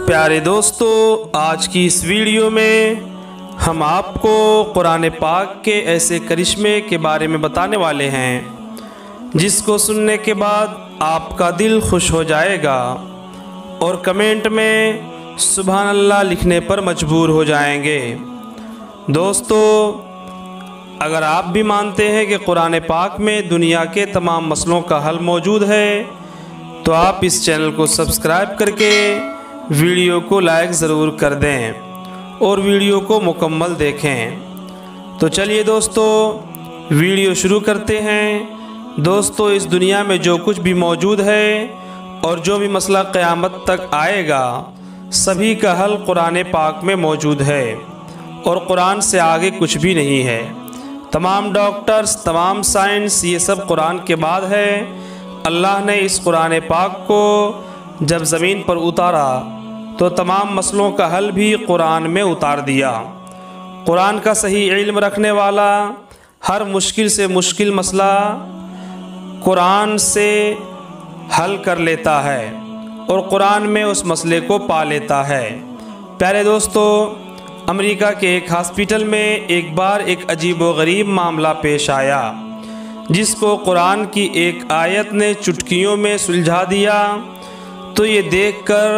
پیارے دوستو، آج کی اس ویڈیو میں ہم آپ کو قرآن پاک کے ایسے کرشمے کے بارے میں بتانے والے ہیں جس کو سننے کے بعد آپ کا دل خوش ہو جائے گا اور کمنٹ میں سبحان اللہ لکھنے پر مجبور ہو جائیں گے۔ دوستو، اگر آپ بھی مانتے ہیں کہ قرآن پاک میں دنیا کے تمام مسئلوں کا حل موجود ہے تو آپ اس چینل کو سبسکرائب کر کے ویڈیو کو لائک ضرور کر دیں اور ویڈیو کو مکمل دیکھیں۔ تو چلیے دوستو، ویڈیو شروع کرتے ہیں۔ دوستو، اس دنیا میں جو کچھ بھی موجود ہے اور جو بھی مسئلہ قیامت تک آئے گا، سبھی کا حل قرآن پاک میں موجود ہے اور قرآن سے آگے کچھ بھی نہیں ہے۔ تمام ڈاکٹرز، تمام سائنس، یہ سب قرآن کے بعد ہے۔ اللہ نے اس قرآن پاک کو جب زمین پر اتارا تو تمام مسئلوں کا حل بھی قرآن میں اتار دیا۔ قرآن کا صحیح علم رکھنے والا ہر مشکل سے مشکل مسئلہ قرآن سے حل کر لیتا ہے اور قرآن میں اس مسئلے کو پا لیتا ہے۔ پیارے دوستو، امریکہ کے ایک ہاسپٹل میں ایک بار ایک عجیب و غریب معاملہ پیش آیا جس کو قرآن کی ایک آیت نے چٹکیوں میں سلجھا دیا۔ تو یہ دیکھ کر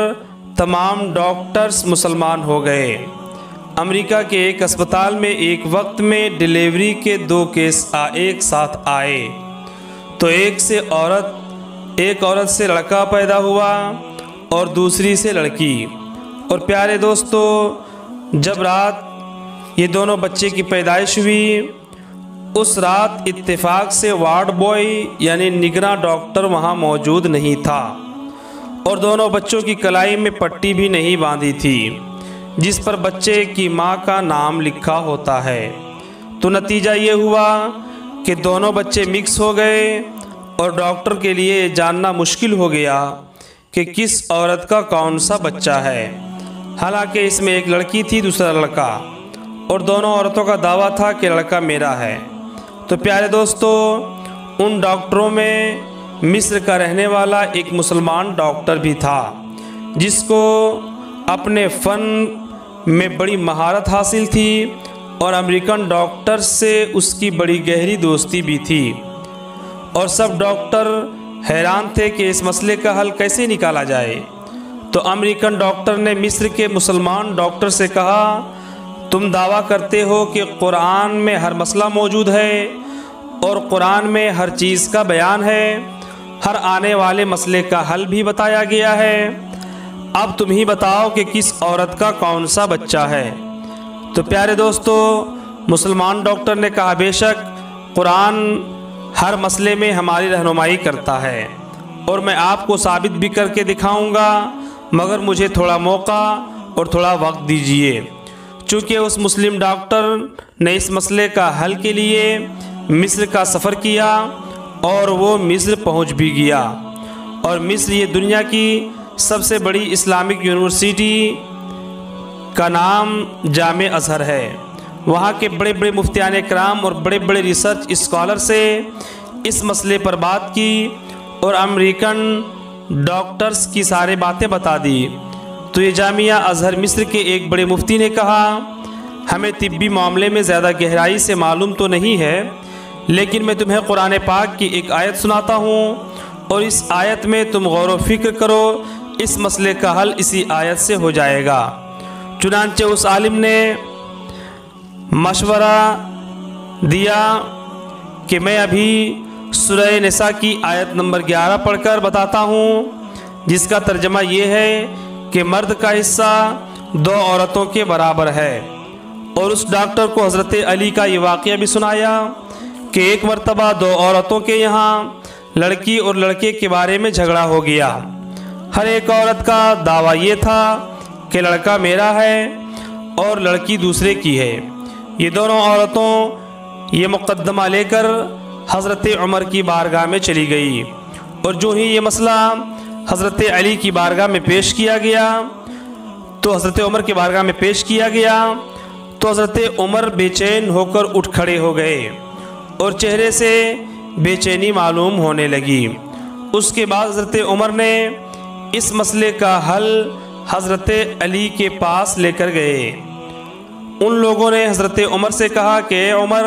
تمام ڈاکٹرز مسلمان ہو گئے۔ امریکہ کے ایک اسپتال میں ایک وقت میں ڈیلیوری کے 2 کیس ایک ساتھ آئے تو ایک عورت سے لڑکا پیدا ہوا اور دوسری سے لڑکی۔ اور پیارے دوستو، جب رات یہ دونوں بچے کی پیدائش ہوئی، اس رات اتفاق سے وارڈ بوائے یعنی نگراں ڈاکٹر وہاں موجود نہیں تھا اور دونوں بچوں کی کلائی میں پٹی بھی نہیں باندھی تھی جس پر بچے کی ماں کا نام لکھا ہوتا ہے۔ تو نتیجہ یہ ہوا کہ دونوں بچے مکس ہو گئے اور ڈاکٹر کے لیے جاننا مشکل ہو گیا کہ کس عورت کا کون سا بچہ ہے۔ حالانکہ اس میں ایک لڑکی تھی، دوسرا لڑکا، اور دونوں عورتوں کا دعویٰ تھا کہ لڑکا میرا ہے۔ تو پیارے دوستو، ان ڈاکٹروں میں مصر کا رہنے والا ایک مسلمان ڈاکٹر بھی تھا جس کو اپنے فن میں بڑی مہارت حاصل تھی اور امریکن ڈاکٹر سے اس کی بڑی گہری دوستی بھی تھی۔ اور سب ڈاکٹر حیران تھے کہ اس مسئلے کا حل کیسے نکالا جائے۔ تو امریکن ڈاکٹر نے مصر کے مسلمان ڈاکٹر سے کہا، تم دعویٰ کرتے ہو کہ قرآن میں ہر مسئلہ موجود ہے اور قرآن میں ہر چیز کا بیان ہے، ہر آنے والے مسئلے کا حل بھی بتایا گیا ہے، اب تم ہی بتاؤ کہ کس عورت کا کون سا بچہ ہے۔ تو پیارے دوستو، مسلمان ڈاکٹر نے کہا، بے شک قرآن ہر مسئلے میں ہماری رہنمائی کرتا ہے اور میں آپ کو ثابت بھی کر کے دکھاؤں گا، مگر مجھے تھوڑا موقع اور تھوڑا وقت دیجئے۔ چونکہ اس مسلم ڈاکٹر نے اس مسئلے کا حل کے لیے مصر کا سفر کیا اور وہ مصر پہنچ بھی گیا۔ اور مصر یہ دنیا کی سب سے بڑی اسلامک یونیورسٹی کا نام جامع ازہر ہے۔ وہاں کے بڑے بڑے مفتیان کرام اور بڑے بڑے ریسرچ اسکالر سے اس مسئلے پر بات کی اور امریکن ڈاکٹرز کی سارے باتیں بتا دی۔ تو یہ جامعہ ازہر مصر کے ایک بڑے مفتی نے کہا، ہمیں طبی معاملے میں زیادہ گہرائی سے معلوم تو نہیں ہے، لیکن میں تمہیں قرآن پاک کی ایک آیت سناتا ہوں اور اس آیت میں تم غور و فکر کرو، اس مسئلے کا حل اسی آیت سے ہو جائے گا۔ چنانچہ اس عالم نے مشورہ دیا کہ میں ابھی سورہ نساء کی آیت نمبر 11 پڑھ کر بتاتا ہوں، جس کا ترجمہ یہ ہے کہ مرد کا حصہ 2 عورتوں کے برابر ہے۔ اور اس ڈاکٹر کو حضرت علی کا یہ واقعہ بھی سنایا کہ ایک مرتبہ 2 عورتوں کے یہاں لڑکی اور لڑکے کے بارے میں جھگڑا ہو گیا۔ ہر ایک عورت کا دعویٰ یہ تھا کہ لڑکا میرا ہے اور لڑکی دوسرے کی ہے۔ یہ دونوں عورتوں یہ مقدمہ لے کر حضرت عمر کی بارگاہ میں چلی گئی اور جو ہی یہ مسئلہ حضرت علی کی بارگاہ میں پیش کیا گیا تو حضرت عمر کی بارگاہ میں پیش کیا گیا تو حضرت عمر بے چین ہو کر اٹھ کھڑے ہو گئے اور چہرے سے بے چینی معلوم ہونے لگی۔ اس کے بعد حضرت عمر نے اس مسئلے کا حل حضرت علی کے پاس لے کر گئے۔ ان لوگوں نے حضرت عمر سے کہا کہ اے عمر،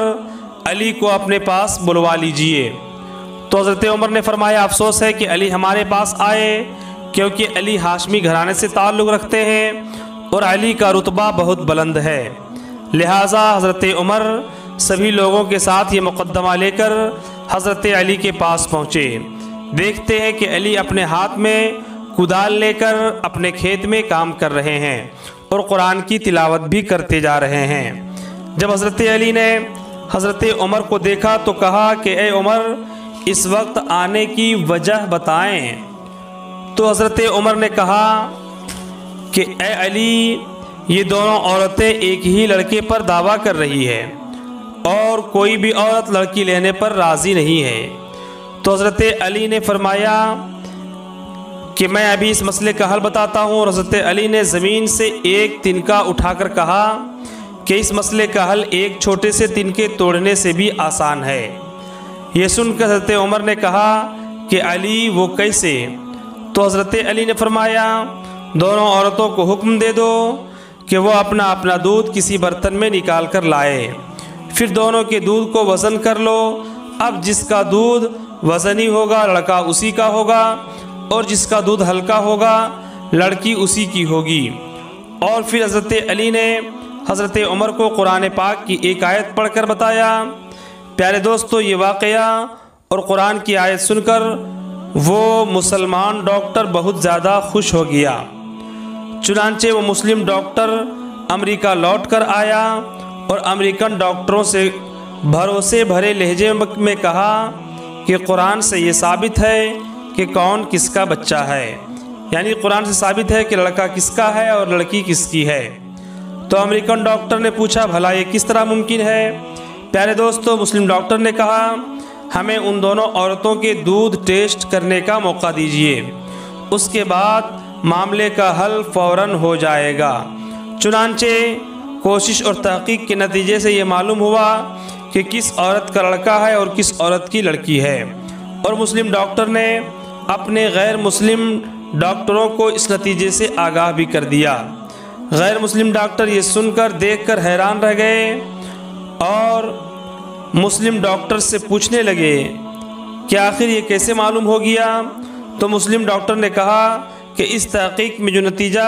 علی کو اپنے پاس بلوا لیجئے۔ تو حضرت عمر نے فرمایا افسوس ہے کہ علی ہمارے پاس آئے، کیونکہ علی ہاشمی گھرانے سے تعلق رکھتے ہیں اور علی کا رتبہ بہت بلند ہے۔ لہٰذا حضرت عمر سبھی لوگوں کے ساتھ یہ مقدمہ لے کر حضرت علی کے پاس پہنچے۔ دیکھتے ہیں کہ علی اپنے ہاتھ میں کدال لے کر اپنے کھیت میں کام کر رہے ہیں اور قرآن کی تلاوت بھی کرتے جا رہے ہیں۔ جب حضرت علی نے حضرت عمر کو دیکھا تو کہا کہ اے عمر، اس وقت آنے کی وجہ بتائیں۔ تو حضرت عمر نے کہا کہ اے علی، یہ دونوں عورتیں ایک ہی لڑکے پر دعویٰ کر رہی ہے اور کوئی بھی عورت لڑکی لینے پر راضی نہیں ہے۔ تو حضرت علی نے فرمایا کہ میں ابھی اس مسئلے کا حل بتاتا ہوں، اور حضرت علی نے زمین سے ایک تنکا اٹھا کر کہا کہ اس مسئلے کا حل ایک چھوٹے سے تنکے توڑنے سے بھی آسان ہے۔ یہ سن کر حضرت عمر نے کہا کہ علی وہ کیسے؟ تو حضرت علی نے فرمایا دونوں عورتوں کو حکم دے دو کہ وہ اپنا اپنا دودھ کسی برتن میں نکال کر لائے، پھر دونوں کے دودھ کو وزن کر لو۔ اب جس کا دودھ وزنی ہوگا لڑکا اسی کا ہوگا، اور جس کا دودھ ہلکا ہوگا لڑکی اسی کی ہوگی۔ اور پھر حضرت علی نے حضرت عمر کو قرآن پاک کی ایک آیت پڑھ کر بتایا۔ پیارے دوستو، یہ واقعہ اور قرآن کی آیت سن کر وہ مسلمان ڈاکٹر بہت زیادہ خوش ہو گیا۔ چنانچہ وہ مسلم ڈاکٹر امریکہ لوٹ کر آیا اور امریکن ڈاکٹروں سے بھروسے بھرے لہجے میں کہا کہ قرآن سے یہ ثابت ہے کہ کون کس کا بچہ ہے، یعنی قرآن سے ثابت ہے کہ لڑکا کس کا ہے اور لڑکی کس کی ہے۔ تو امریکن ڈاکٹر نے پوچھا بھلا یہ کس طرح ممکن ہے؟ پیارے دوستو، مسلم ڈاکٹر نے کہا ہمیں ان دونوں عورتوں کے دودھ ٹیسٹ کرنے کا موقع دیجیے، اس کے بعد معاملے کا حل فوراً ہو جائے گا۔ چنانچہ کوشش اور تحقیق کے نتیجے سے یہ معلوم ہوا کہ کس عورت کا لڑکا ہے اور کس عورت کی لڑکی ہے، اور مسلم ڈاکٹر نے اپنے غیر مسلم ڈاکٹروں کو اس نتیجے سے آگاہ بھی کر دیا۔ غیر مسلم ڈاکٹر یہ سن کر دیکھ کر حیران رہ گئے اور مسلم ڈاکٹر سے پوچھنے لگے کہ آخر یہ کیسے معلوم ہو گیا؟ تو مسلم ڈاکٹر نے کہا کہ اس تحقیق میں جو نتیجہ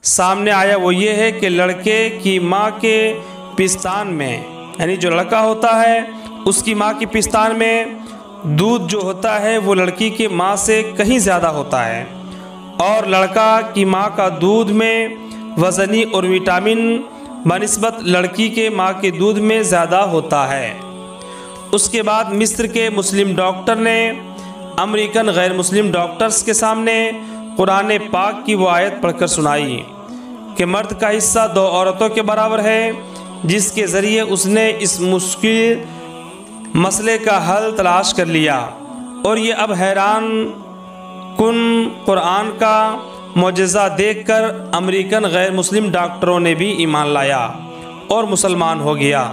سامنے آیا وہ یہ ہے کہ لڑکے کی ماں کے پستان میں، یعنی جو لڑکا ہوتا ہے اس کی ماں کی پستان میں دودھ جو ہوتا ہے وہ لڑکی کی ماں سے کہیں زیادہ ہوتا ہے، اور لڑکا کی ماں کا دودھ میں وزنی اور وٹامن بنسبت لڑکی کے ماں کے دودھ میں زیادہ ہوتا ہے۔ اس کے بعد مصر کے مسلم ڈاکٹر نے امریکن غیر مسلم ڈاکٹرز کے سامنے قرآن پاک کی وہ آیت پڑھ کر سنائی کہ مرد کا حصہ دو عورتوں کے برابر ہے، جس کے ذریعے اس نے اس مشکل مسئلے کا حل تلاش کر لیا۔ اور یہ اب حیران کن قرآن کا معجزہ دیکھ کر امریکن غیر مسلم ڈاکٹروں نے بھی ایمان لایا اور مسلمان ہو گیا۔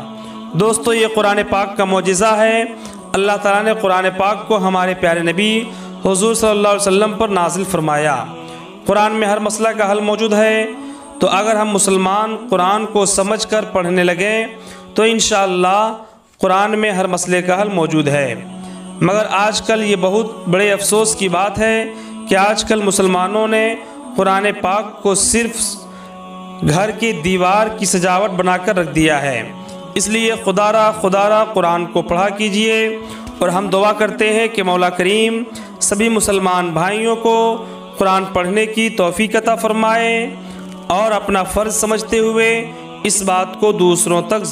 دوستو، یہ قرآن پاک کا معجزہ ہے۔ اللہ تعالیٰ نے قرآن پاک کو ہمارے پیارے نبی حضور صلی اللہ علیہ وسلم پر نازل فرمایا۔ قرآن میں ہر مسئلہ کا حل موجود ہے، تو اگر ہم مسلمان قرآن کو سمجھ کر پڑھنے لگیں تو انشاءاللہ قرآن میں ہر مسئلے کا حل موجود ہے۔ مگر آج کل یہ بہت بڑے افسوس کی بات ہے کہ آج کل مسلمانوں نے قرآن پاک کو صرف گھر کی دیوار کی سجاوٹ بنا کر رکھ دیا ہے۔ اس لیے خدا را قرآن کو پڑھا کیجئے، اور ہم دعا کرتے ہیں کہ مولا کریم سبھی مسلمان بھائیوں کو قرآن پڑھنے کی توفیق عطا فرمائے، اور اپنا فرض سمجھتے ہوئے اس بات کو دوسروں تک